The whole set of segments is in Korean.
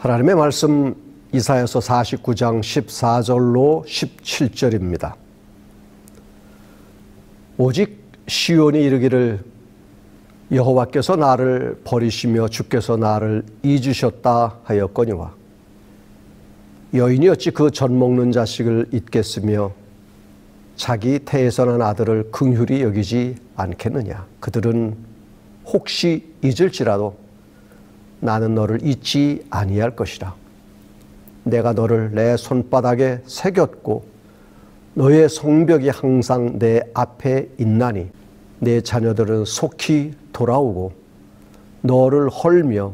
하나님의 말씀 이사야서 49장 14절로 17절입니다. 오직 시온이 이르기를 여호와께서 나를 버리시며 주께서 나를 잊으셨다 하였거니와 여인이 어찌 그 젖 먹는 자식을 잊겠으며 자기 태에서 난 아들을 긍휼히 여기지 않겠느냐. 그들은 혹시 잊을지라도 나는 너를 잊지 아니할 것이라. 내가 너를 내 손바닥에 새겼고 너의 성벽이 항상 내 앞에 있나니 내 자녀들은 속히 돌아오고 너를 헐며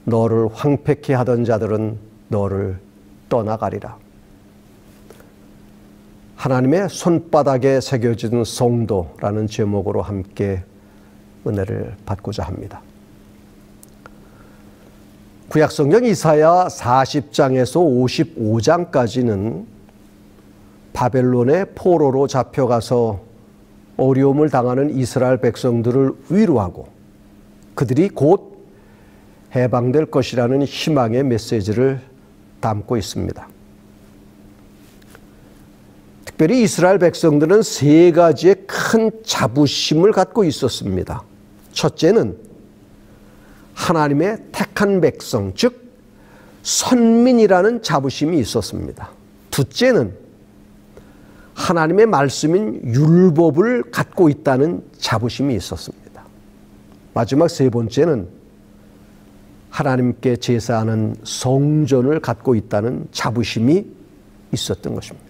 너를 황폐케 하던 자들은 너를 떠나가리라. 하나님의 손바닥에 새겨진 성도라는 제목으로 함께 은혜를 받고자 합니다. 구약성경 이사야 40장에서 55장까지는 바벨론의 포로로 잡혀가서 어려움을 당하는 이스라엘 백성들을 위로하고 그들이 곧 해방될 것이라는 희망의 메시지를 담고 있습니다. 특별히 이스라엘 백성들은 세 가지의 큰 자부심을 갖고 있었습니다. 첫째는 하나님의 택한 백성, 즉 선민이라는 자부심이 있었습니다. 둘째는 하나님의 말씀인 율법을 갖고 있다는 자부심이 있었습니다. 마지막 세 번째는 하나님께 제사하는 성전을 갖고 있다는 자부심이 있었던 것입니다.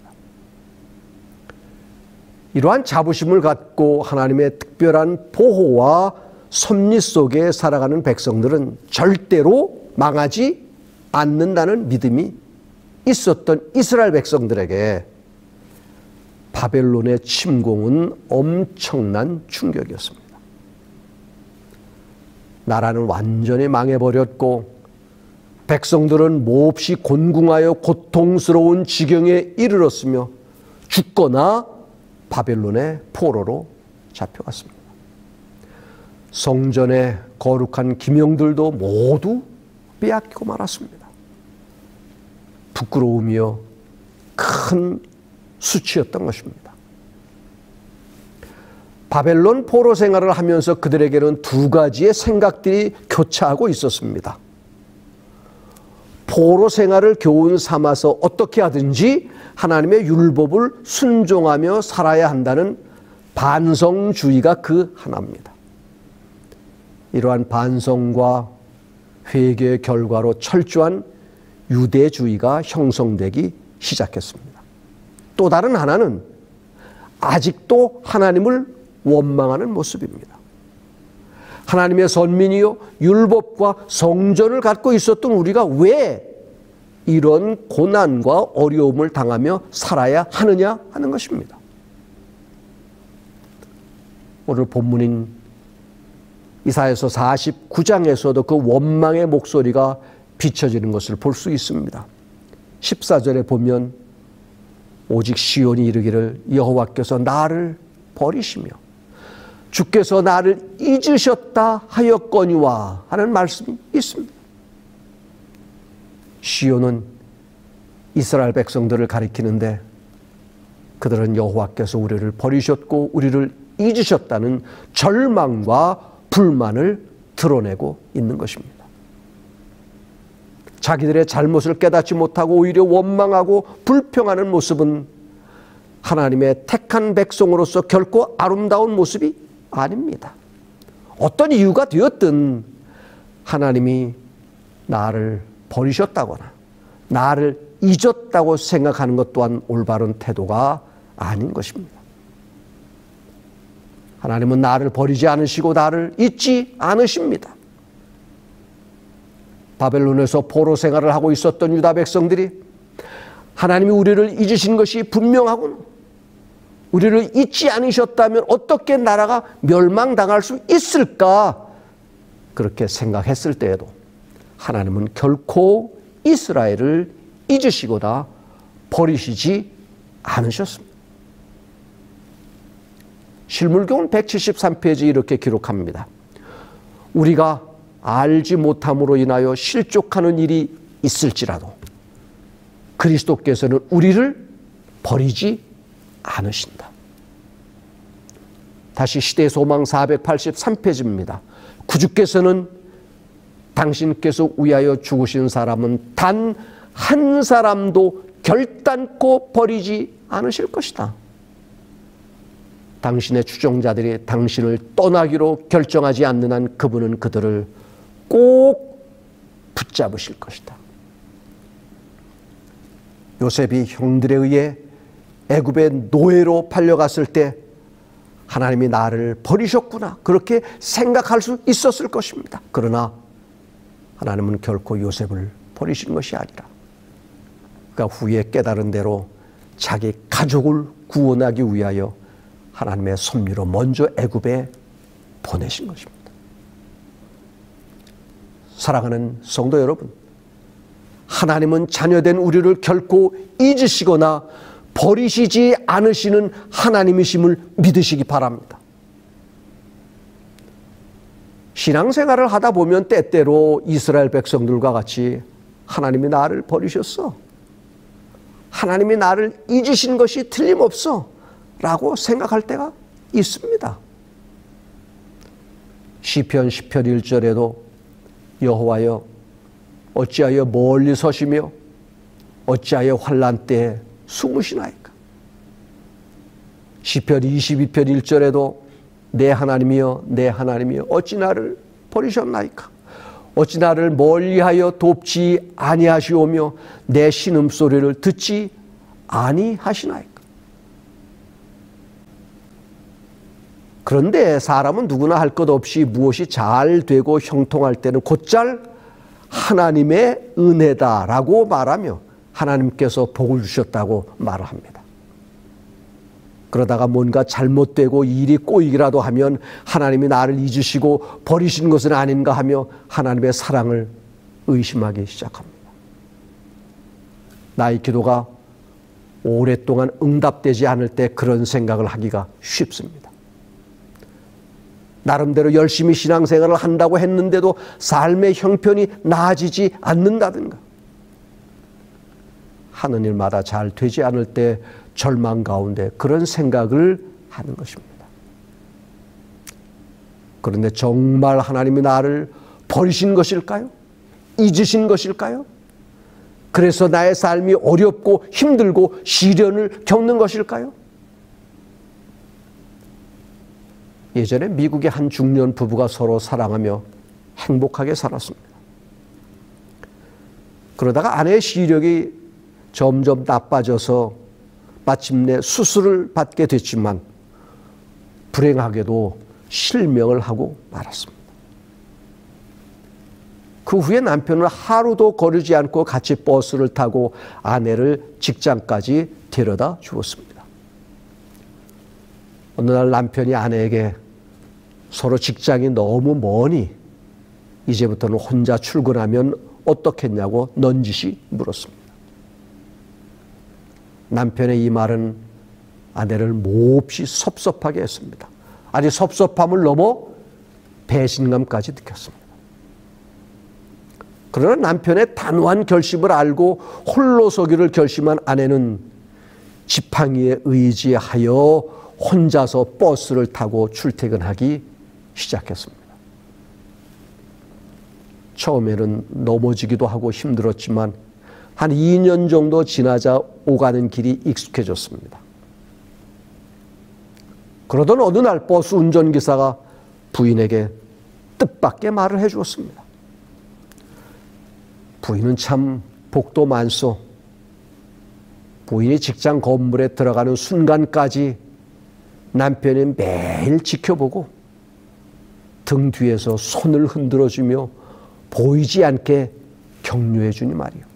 이러한 자부심을 갖고 하나님의 특별한 보호와 섭리 속에 살아가는 백성들은 절대로 망하지 않는다는 믿음이 있었던 이스라엘 백성들에게 바벨론의 침공은 엄청난 충격이었습니다. 나라는 완전히 망해버렸고 백성들은 몹시 곤궁하여 고통스러운 지경에 이르렀으며 죽거나 바벨론의 포로로 잡혀갔습니다. 성전의 거룩한 기명들도 모두 빼앗기고 말았습니다. 부끄러움이요 큰 수치였던 것입니다. 바벨론 포로 생활을 하면서 그들에게는 두 가지의 생각들이 교차하고 있었습니다. 포로 생활을 교훈 삼아서 어떻게 하든지 하나님의 율법을 순종하며 살아야 한다는 반성주의가 그 하나입니다. 이러한 반성과 회개의 결과로 철저한 유대주의가 형성되기 시작했습니다. 또 다른 하나는 아직도 하나님을 원망하는 모습입니다. 하나님의 선민이요 율법과 성전을 갖고 있었던 우리가 왜 이런 고난과 어려움을 당하며 살아야 하느냐 하는 것입니다. 오늘 본문인 이사야서 49장에서도 그 원망의 목소리가 비춰지는 것을 볼 수 있습니다. 14절에 보면 오직 시온이 이르기를 여호와께서 나를 버리시며 주께서 나를 잊으셨다 하였거니와 하는 말씀이 있습니다. 시온은 이스라엘 백성들을 가리키는데 그들은 여호와께서 우리를 버리셨고 우리를 잊으셨다는 절망과 불만을 드러내고 있는 것입니다. 자기들의 잘못을 깨닫지 못하고 오히려 원망하고 불평하는 모습은 하나님의 택한 백성으로서 결코 아름다운 모습이 아닙니다. 어떤 이유가 되었든 하나님이 나를 버리셨다거나 나를 잊었다고 생각하는 것 또한 올바른 태도가 아닌 것입니다. 하나님은 나를 버리지 않으시고 나를 잊지 않으십니다. 바벨론에서 포로 생활을 하고 있었던 유다 백성들이 하나님이 우리를 잊으신 것이 분명하구나. 우리를 잊지 않으셨다면 어떻게 나라가 멸망당할 수 있을까? 그렇게 생각했을 때에도 하나님은 결코 이스라엘을 잊으시거나 버리시지 않으셨습니다. 실물교훈 173페이지 이렇게 기록합니다. 우리가 알지 못함으로 인하여 실족하는 일이 있을지라도 그리스도께서는 우리를 버리지 않으신다. 다시 시대소망 483페이지입니다. 구주께서는 당신께서 위하여 죽으신 사람은 단 한 사람도 결단코 버리지 않으실 것이다. 당신의 추종자들이 당신을 떠나기로 결정하지 않는 한 그분은 그들을 꼭 붙잡으실 것이다. 요셉이 형들에 의해 애굽의 노예로 팔려갔을 때 하나님이 나를 버리셨구나 그렇게 생각할 수 있었을 것입니다. 그러나 하나님은 결코 요셉을 버리신 것이 아니라 그가 후에 깨달은 대로 자기 가족을 구원하기 위하여 하나님의 섭리로 먼저 애굽에 보내신 것입니다. 사랑하는 성도 여러분, 하나님은 자녀된 우리를 결코 잊으시거나 버리시지 않으시는 하나님이심을 믿으시기 바랍니다. 신앙생활을 하다 보면 때때로 이스라엘 백성들과 같이 하나님이 나를 버리셨어, 하나님이 나를 잊으신 것이 틀림없어 라고 생각할 때가 있습니다. 시편 10편 1절에도 여호와여 어찌하여 멀리 서시며 어찌하여 환난 때에 숨으시나이까. 시편 22편 1절에도 내 하나님이여 내 하나님이여 어찌 나를 버리셨나이까. 어찌 나를 멀리하여 돕지 아니하시오며 내 신음소리를 듣지 아니하시나이까. 그런데 사람은 누구나 할 것 없이 무엇이 잘 되고 형통할 때는 곧잘 하나님의 은혜다라고 말하며 하나님께서 복을 주셨다고 말을 합니다. 그러다가 뭔가 잘못되고 일이 꼬이기라도 하면 하나님이 나를 잊으시고 버리신 것은 아닌가 하며 하나님의 사랑을 의심하기 시작합니다. 나의 기도가 오랫동안 응답되지 않을 때 그런 생각을 하기가 쉽습니다. 나름대로 열심히 신앙생활을 한다고 했는데도 삶의 형편이 나아지지 않는다든가 하는 일마다 잘 되지 않을 때 절망 가운데 그런 생각을 하는 것입니다. 그런데 정말 하나님이 나를 버리신 것일까요? 잊으신 것일까요? 그래서 나의 삶이 어렵고 힘들고 시련을 겪는 것일까요? 예전에 미국의 한 중년 부부가 서로 사랑하며 행복하게 살았습니다. 그러다가 아내의 시력이 점점 나빠져서 마침내 수술을 받게 됐지만 불행하게도 실명을 하고 말았습니다. 그 후에 남편은 하루도 거르지 않고 같이 버스를 타고 아내를 직장까지 데려다 주었습니다. 어느 날 남편이 아내에게 서로 직장이 너무 머니 이제부터는 혼자 출근하면 어떻겠냐고 넌지시 물었습니다. 남편의 이 말은 아내를 몹시 섭섭하게 했습니다. 아니 섭섭함을 넘어 배신감까지 느꼈습니다. 그러나 남편의 단호한 결심을 알고 홀로 서기를 결심한 아내는 지팡이에 의지하여 혼자서 버스를 타고 출퇴근하기 시작했습니다. 처음에는 넘어지기도 하고 힘들었지만 한 2년 정도 지나자 오가는 길이 익숙해졌습니다. 그러던 어느 날 버스 운전기사가 부인에게 뜻밖의 말을 해주었습니다. 부인은 참 복도 많소. 부인이 직장 건물에 들어가는 순간까지 남편이 매일 지켜보고 등 뒤에서 손을 흔들어주며 보이지 않게 격려해 주니 말이요.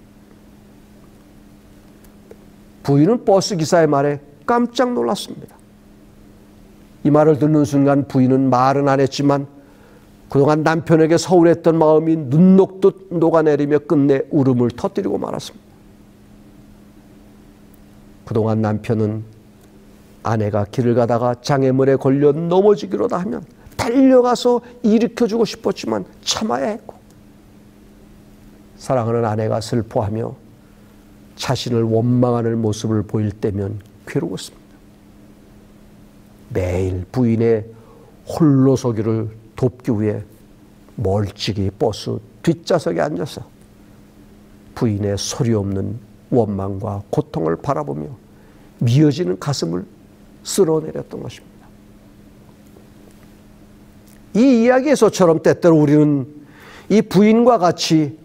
부인은 버스 기사의 말에 깜짝 놀랐습니다. 이 말을 듣는 순간 부인은 말은 안 했지만 그동안 남편에게 서운했던 마음이 눈 녹듯 녹아내리며 끝내 울음을 터뜨리고 말았습니다. 그동안 남편은 아내가 길을 가다가 장애물에 걸려 넘어지기로다 하면 달려가서 일으켜주고 싶었지만 참아야 했고 사랑하는 아내가 슬퍼하며 자신을 원망하는 모습을 보일 때면 괴로웠습니다. 매일 부인의 홀로서기를 돕기 위해 멀찍이 버스 뒷좌석에 앉아서 부인의 소리 없는 원망과 고통을 바라보며 미어지는 가슴을 쓸어내렸던 것입니다. 이 이야기에서처럼 때때로 우리는 이 부인과 같이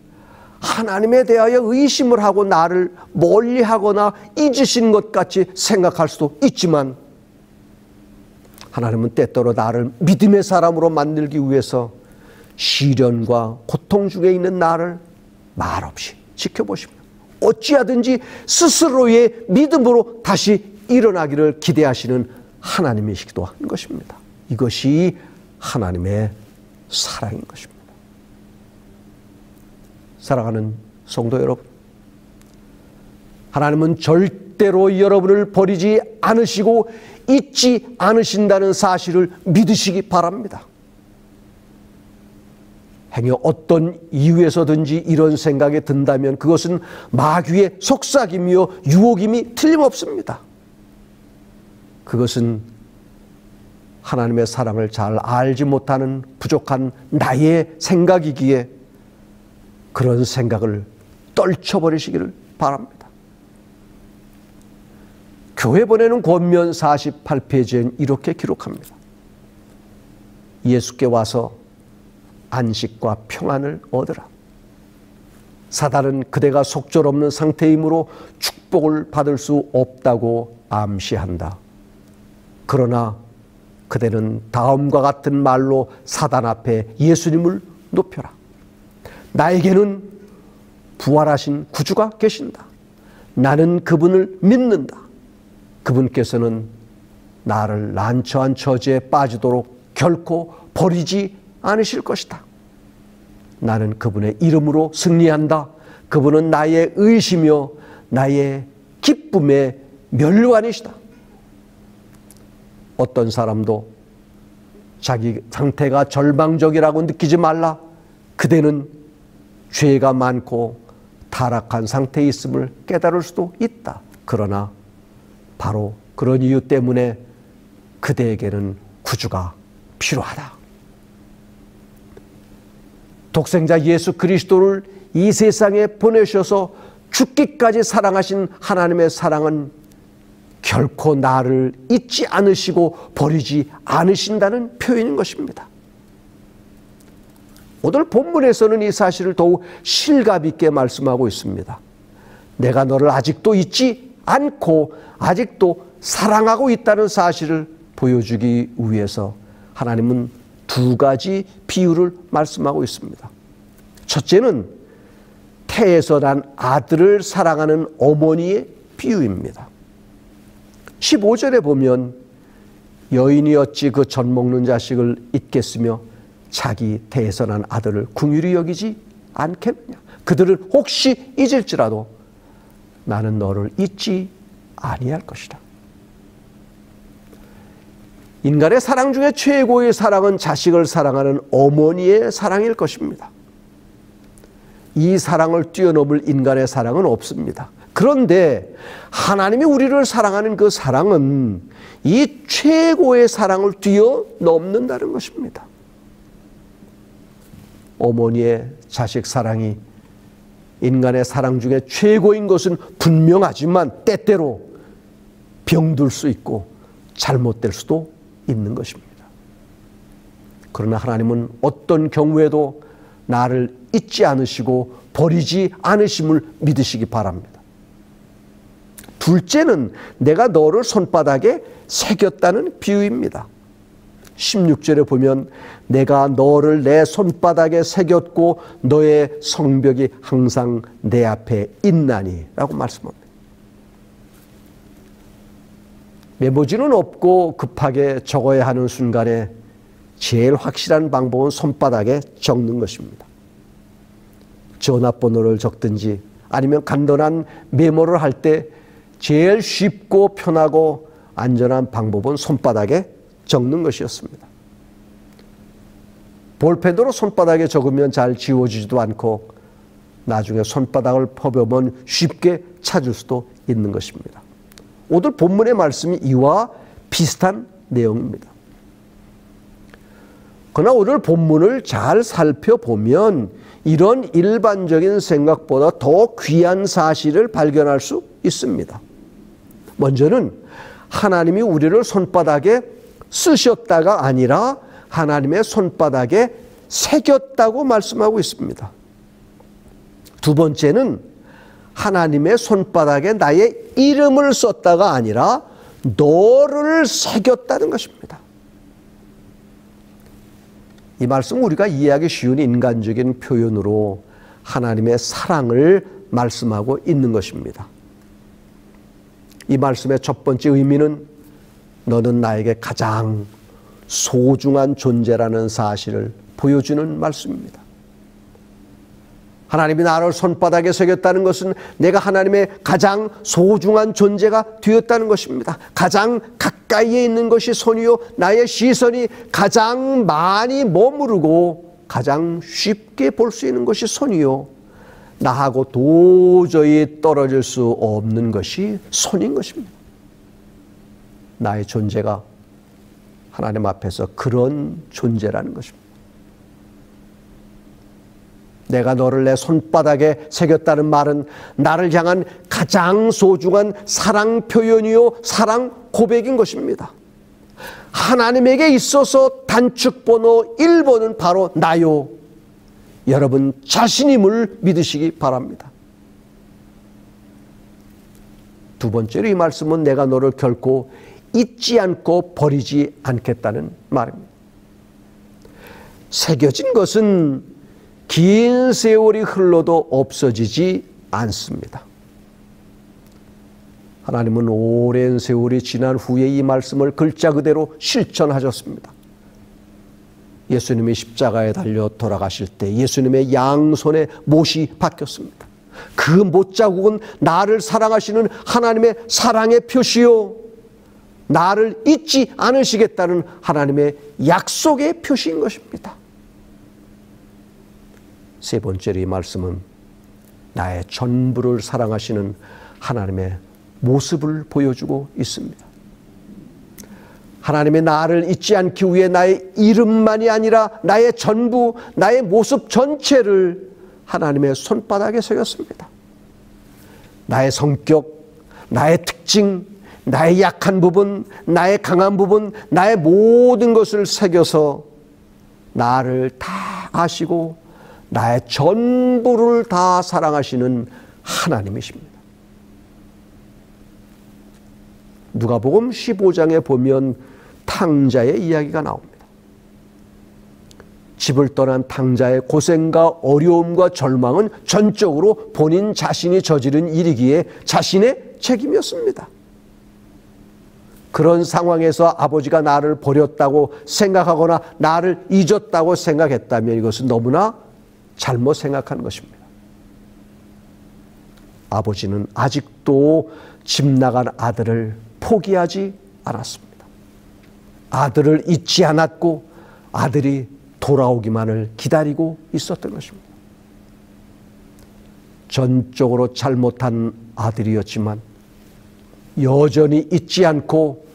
하나님에 대하여 의심을 하고 나를 멀리하거나 잊으신 것 같이 생각할 수도 있지만, 하나님은 때때로 나를 믿음의 사람으로 만들기 위해서 시련과 고통 중에 있는 나를 말없이 지켜보시며 어찌하든지 스스로의 믿음으로 다시 일어나기를 기대하시는 하나님이시기도 한 것입니다. 이것이 하나님의 사랑인 것입니다. 사랑하는 성도 여러분, 하나님은 절대로 여러분을 버리지 않으시고 잊지 않으신다는 사실을 믿으시기 바랍니다. 행여 어떤 이유에서든지 이런 생각이 든다면 그것은 마귀의 속삭임이며 유혹임이 틀림없습니다. 그것은 하나님의 사랑을 잘 알지 못하는 부족한 나의 생각이기에 그런 생각을 떨쳐버리시기를 바랍니다. 교회 보내는 권면 48페이지엔 이렇게 기록합니다. 예수께 와서 안식과 평안을 얻으라. 사단은 그대가 속절없는 상태이므로 축복을 받을 수 없다고 암시한다. 그러나 그대는 다음과 같은 말로 사단 앞에 예수님을 높여라. 나에게는 부활하신 구주가 계신다. 나는 그분을 믿는다. 그분께서는 나를 난처한 처지에 빠지도록 결코 버리지 않으실 것이다. 나는 그분의 이름으로 승리한다. 그분은 나의 의시며 나의 기쁨의 면류관이시다. 어떤 사람도 자기 상태가 절망적이라고 느끼지 말라. 그대는 죄가 많고 타락한 상태에 있음을 깨달을 수도 있다. 그러나 바로 그런 이유 때문에 그대에게는 구주가 필요하다. 독생자 예수 그리스도를 이 세상에 보내셔서 죽기까지 사랑하신 하나님의 사랑은 결코 나를 잊지 않으시고 버리지 않으신다는 표현인 것입니다. 오늘 본문에서는 이 사실을 더욱 실감 있게 말씀하고 있습니다. 내가 너를 아직도 잊지 않고 아직도 사랑하고 있다는 사실을 보여주기 위해서 하나님은 두 가지 비유를 말씀하고 있습니다. 첫째는 태에서 난 아들을 사랑하는 어머니의 비유입니다. 15절에 보면 여인이 어찌 그 젖 먹는 자식을 잊겠으며 자기 태에서 난 아들을 긍휼히 여기지 않겠느냐. 그들은 혹시 잊을지라도 나는 너를 잊지 아니할 것이다. 인간의 사랑 중에 최고의 사랑은 자식을 사랑하는 어머니의 사랑일 것입니다. 이 사랑을 뛰어넘을 인간의 사랑은 없습니다. 그런데 하나님이 우리를 사랑하는 그 사랑은 이 최고의 사랑을 뛰어넘는다는 것입니다. 어머니의 자식 사랑이 인간의 사랑 중에 최고인 것은 분명하지만 때때로 병들 수 있고 잘못될 수도 있는 것입니다. 그러나 하나님은 어떤 경우에도 나를 잊지 않으시고 버리지 않으심을 믿으시기 바랍니다. 둘째는 내가 너를 손바닥에 새겼다는 비유입니다. 16절에 보면 내가 너를 내 손바닥에 새겼고 너의 성벽이 항상 내 앞에 있나니 라고 말씀합니다. 메모지는 없고 급하게 적어야 하는 순간에 제일 확실한 방법은 손바닥에 적는 것입니다. 전화번호를 적든지 아니면 간단한 메모를 할 때 제일 쉽고 편하고 안전한 방법은 손바닥에 적는 것이었습니다. 볼펜으로 손바닥에 적으면 잘 지워지지도 않고 나중에 손바닥을 퍼보면 쉽게 찾을 수도 있는 것입니다. 오늘 본문의 말씀이 이와 비슷한 내용입니다. 그러나 오늘 본문을 잘 살펴보면 이런 일반적인 생각보다 더 귀한 사실을 발견할 수 있습니다. 먼저는 하나님이 우리를 손바닥에 쓰셨다가 아니라 하나님의 손바닥에 새겼다고 말씀하고 있습니다. 두 번째는 하나님의 손바닥에 나의 이름을 썼다가 아니라 너를 새겼다는 것입니다. 이 말씀 우리가 이해하기 쉬운 인간적인 표현으로 하나님의 사랑을 말씀하고 있는 것입니다. 이 말씀의 첫 번째 의미는 너는 나에게 가장 소중한 존재라는 사실을 보여주는 말씀입니다. 하나님이 나를 손바닥에 새겼다는 것은 내가 하나님의 가장 소중한 존재가 되었다는 것입니다. 가장 가까이에 있는 것이 손이요, 나의 시선이 가장 많이 머무르고 가장 쉽게 볼 수 있는 것이 손이요, 나하고 도저히 떨어질 수 없는 것이 손인 것입니다. 나의 존재가 하나님 앞에서 그런 존재라는 것입니다. 내가 너를 내 손바닥에 새겼다는 말은 나를 향한 가장 소중한 사랑 표현이요, 사랑 고백인 것입니다. 하나님에게 있어서 단축번호 1번은 바로 나요. 여러분 자신임을 믿으시기 바랍니다. 두 번째로 이 말씀은 내가 너를 결코 잊지 않고 버리지 않겠다는 말입니다. 새겨진 것은 긴 세월이 흘러도 없어지지 않습니다. 하나님은 오랜 세월이 지난 후에 이 말씀을 글자 그대로 실천하셨습니다. 예수님이 십자가에 달려 돌아가실 때 예수님의 양손에 못이 박혔습니다. 그 못자국은 나를 사랑하시는 하나님의 사랑의 표시요, 나를 잊지 않으시겠다는 하나님의 약속의 표시인 것입니다. 세 번째로 이 말씀은 나의 전부를 사랑하시는 하나님의 모습을 보여주고 있습니다. 하나님의 나를 잊지 않기 위해 나의 이름만이 아니라 나의 전부, 나의 모습 전체를 하나님의 손바닥에 새겼습니다. 나의 성격, 나의 특징, 나의 약한 부분, 나의 강한 부분, 나의 모든 것을 새겨서 나를 다 아시고 나의 전부를 다 사랑하시는 하나님이십니다. 누가복음 15장에 보면 탕자의 이야기가 나옵니다. 집을 떠난 탕자의 고생과 어려움과 절망은 전적으로 본인 자신이 저지른 일이기에 자신의 책임이었습니다. 그런 상황에서 아버지가 나를 버렸다고 생각하거나 나를 잊었다고 생각했다면 이것은 너무나 잘못 생각하는 것입니다. 아버지는 아직도 집 나간 아들을 포기하지 않았습니다. 아들을 잊지 않았고 아들이 돌아오기만을 기다리고 있었던 것입니다. 전적으로 잘못한 아들이었지만 여전히 잊지 않고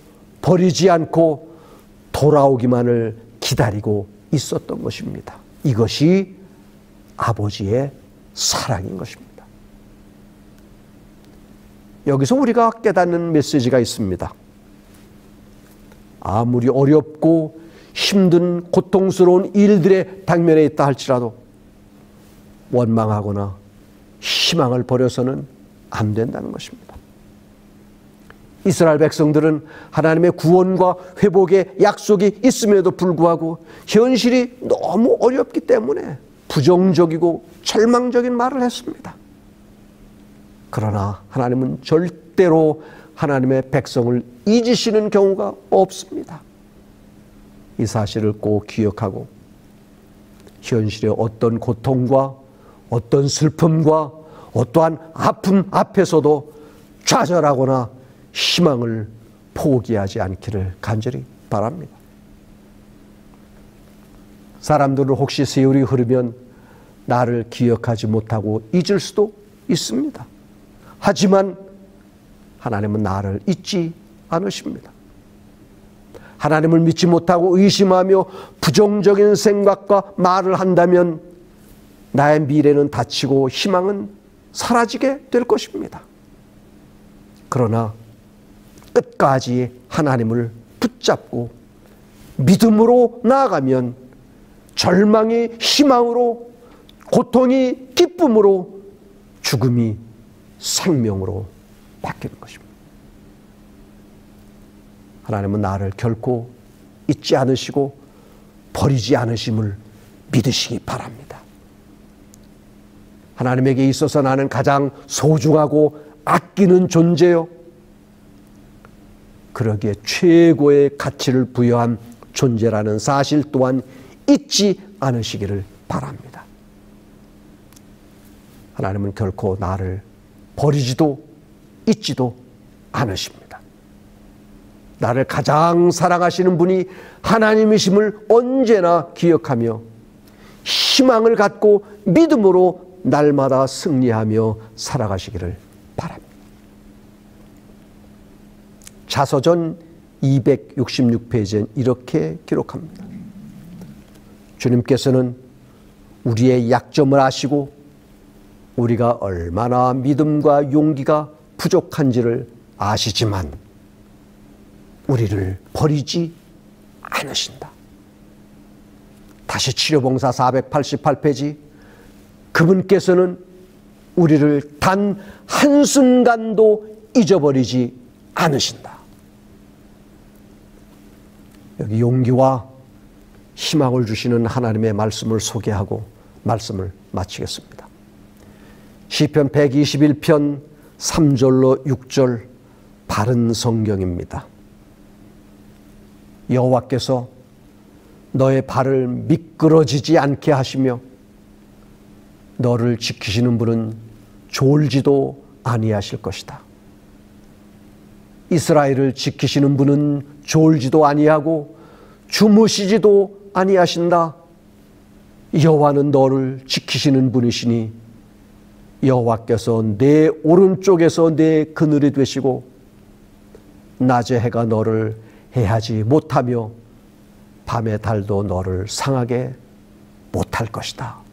버리지 않고 돌아오기만을 기다리고 있었던 것입니다. 이것이 아버지의 사랑인 것입니다. 여기서 우리가 깨닫는 메시지가 있습니다. 아무리 어렵고 힘든 고통스러운 일들에 당면에 있다 할지라도 원망하거나 희망을 버려서는 안 된다는 것입니다. 이스라엘 백성들은 하나님의 구원과 회복의 약속이 있음에도 불구하고 현실이 너무 어렵기 때문에 부정적이고 절망적인 말을 했습니다. 그러나 하나님은 절대로 하나님의 백성을 잊으시는 경우가 없습니다. 이 사실을 꼭 기억하고 현실의 어떤 고통과 어떤 슬픔과 어떠한 아픔 앞에서도 좌절하거나 희망을 포기하지 않기를 간절히 바랍니다. 사람들은 혹시 세월이 흐르면 나를 기억하지 못하고 잊을 수도 있습니다. 하지만 하나님은 나를 잊지 않으십니다. 하나님을 믿지 못하고 의심하며 부정적인 생각과 말을 한다면 나의 미래는 닫히고 희망은 사라지게 될 것입니다. 그러나 끝까지 하나님을 붙잡고 믿음으로 나아가면 절망이 희망으로, 고통이 기쁨으로, 죽음이 생명으로 바뀌는 것입니다. 하나님은 나를 결코 잊지 않으시고 버리지 않으심을 믿으시기 바랍니다. 하나님에게 있어서 나는 가장 소중하고 아끼는 존재요, 그러기에 최고의 가치를 부여한 존재라는 사실 또한 잊지 않으시기를 바랍니다. 하나님은 결코 나를 버리지도 잊지도 않으십니다. 나를 가장 사랑하시는 분이 하나님이심을 언제나 기억하며 희망을 갖고 믿음으로 날마다 승리하며 살아가시기를 바랍니다. 자서전 266페이지엔 이렇게 기록합니다. 주님께서는 우리의 약점을 아시고 우리가 얼마나 믿음과 용기가 부족한지를 아시지만 우리를 버리지 않으신다. 다시 치료봉사 488페이지, 그분께서는 우리를 단 한순간도 잊어버리지 않으신다. 여기 용기와 희망을 주시는 하나님의 말씀을 소개하고 말씀을 마치겠습니다. 시편 121편 3절로 6절 바른 성경입니다. 여호와께서 너의 발을 미끄러지지 않게 하시며 너를 지키시는 분은 졸지도 아니하실 것이다. 이스라엘을 지키시는 분은 졸지도 아니하고 주무시지도 아니하신다. 여호와는 너를 지키시는 분이시니 여호와께서 내 오른쪽에서 내 그늘이 되시고 낮의 해가 너를 해하지 못하며 밤의 달도 너를 상하게 못할 것이다.